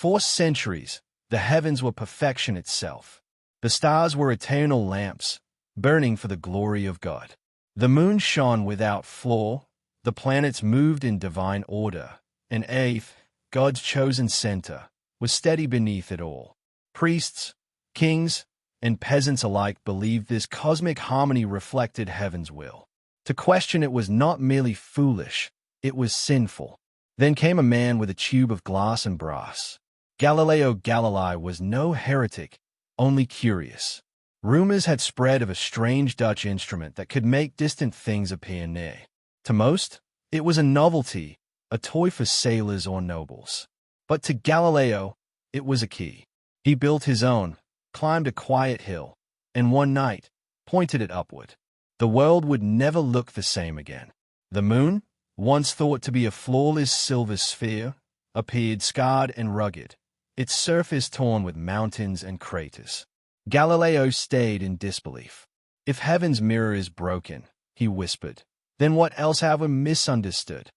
For centuries, the heavens were perfection itself. The stars were eternal lamps, burning for the glory of God. The moon shone without flaw, the planets moved in divine order, and Earth, God's chosen center, was steady beneath it all. Priests, kings, and peasants alike believed this cosmic harmony reflected heaven's will. To question it was not merely foolish, it was sinful. Then came a man with a tube of glass and brass. Galileo Galilei was no heretic, only curious. Rumors had spread of a strange Dutch instrument that could make distant things appear near. To most, it was a novelty, a toy for sailors or nobles. But to Galileo, it was a key. He built his own, climbed a quiet hill, and one night pointed it upward. The world would never look the same again. The moon, once thought to be a flawless silver sphere, appeared scarred and rugged, its surface torn with mountains and craters. Galileo stayed in disbelief. If heaven's mirror is broken, he whispered, then what else have we misunderstood?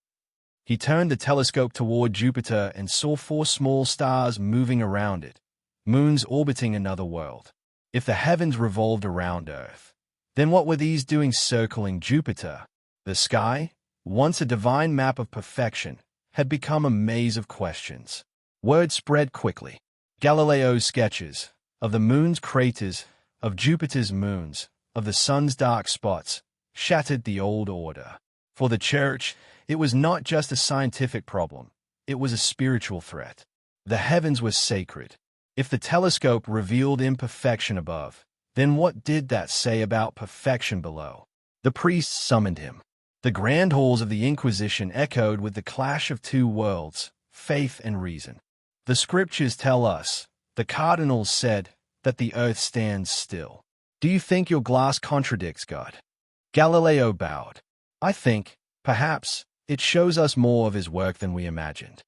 He turned the telescope toward Jupiter and saw 4 small stars moving around it, moons orbiting another world. If the heavens revolved around Earth, then what were these doing circling Jupiter? The sky, once a divine map of perfection, had become a maze of questions. Word spread quickly. Galileo's sketches of the moon's craters, of Jupiter's moons, of the sun's dark spots, shattered the old order. For the church, it was not just a scientific problem, it was a spiritual threat. The heavens were sacred. If the telescope revealed imperfection above, then what did that say about perfection below? The priests summoned him. The grand halls of the Inquisition echoed with the clash of 2 worlds, faith and reason. The scriptures tell us, the cardinals said, that the earth stands still. Do you think your glass contradicts God? Galileo bowed. I think, perhaps, it shows us more of his work than we imagined.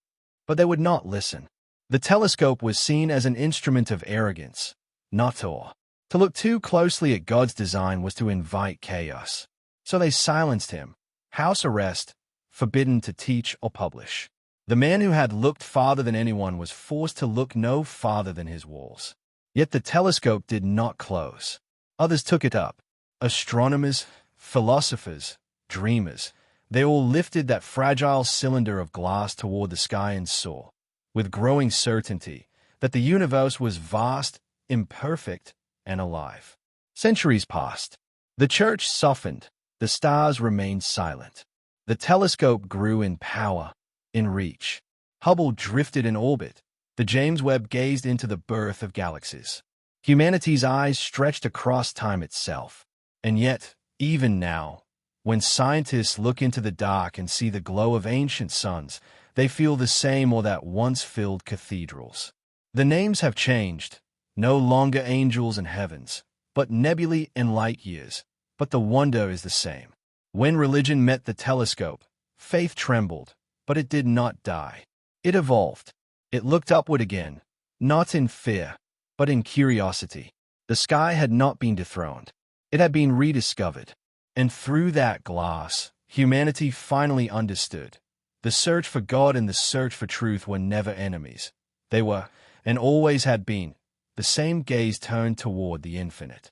But they would not listen. The telescope was seen as an instrument of arrogance, not awe. To look too closely at God's design was to invite chaos. So they silenced him. House arrest, forbidden to teach or publish. The man who had looked farther than anyone was forced to look no farther than his walls. Yet the telescope did not close. Others took it up. Astronomers, philosophers, dreamers, they all lifted that fragile cylinder of glass toward the sky and saw, with growing certainty, that the universe was vast, imperfect, and alive. Centuries passed. The church softened. The stars remained silent. The telescope grew in power, in reach. Hubble drifted in orbit. The James Webb gazed into the birth of galaxies. Humanity's eyes stretched across time itself. And yet, even now, when scientists look into the dark and see the glow of ancient suns, they feel the same awe that once filled cathedrals. The names have changed, no longer angels and heavens, but nebulae and light years, but the wonder is the same. When religion met the telescope, faith trembled, but it did not die. It evolved. It looked upward again, not in fear, but in curiosity. The sky had not been dethroned. It had been rediscovered. And through that glass, humanity finally understood. The search for God and the search for truth were never enemies. They were, and always had been, the same gaze turned toward the infinite.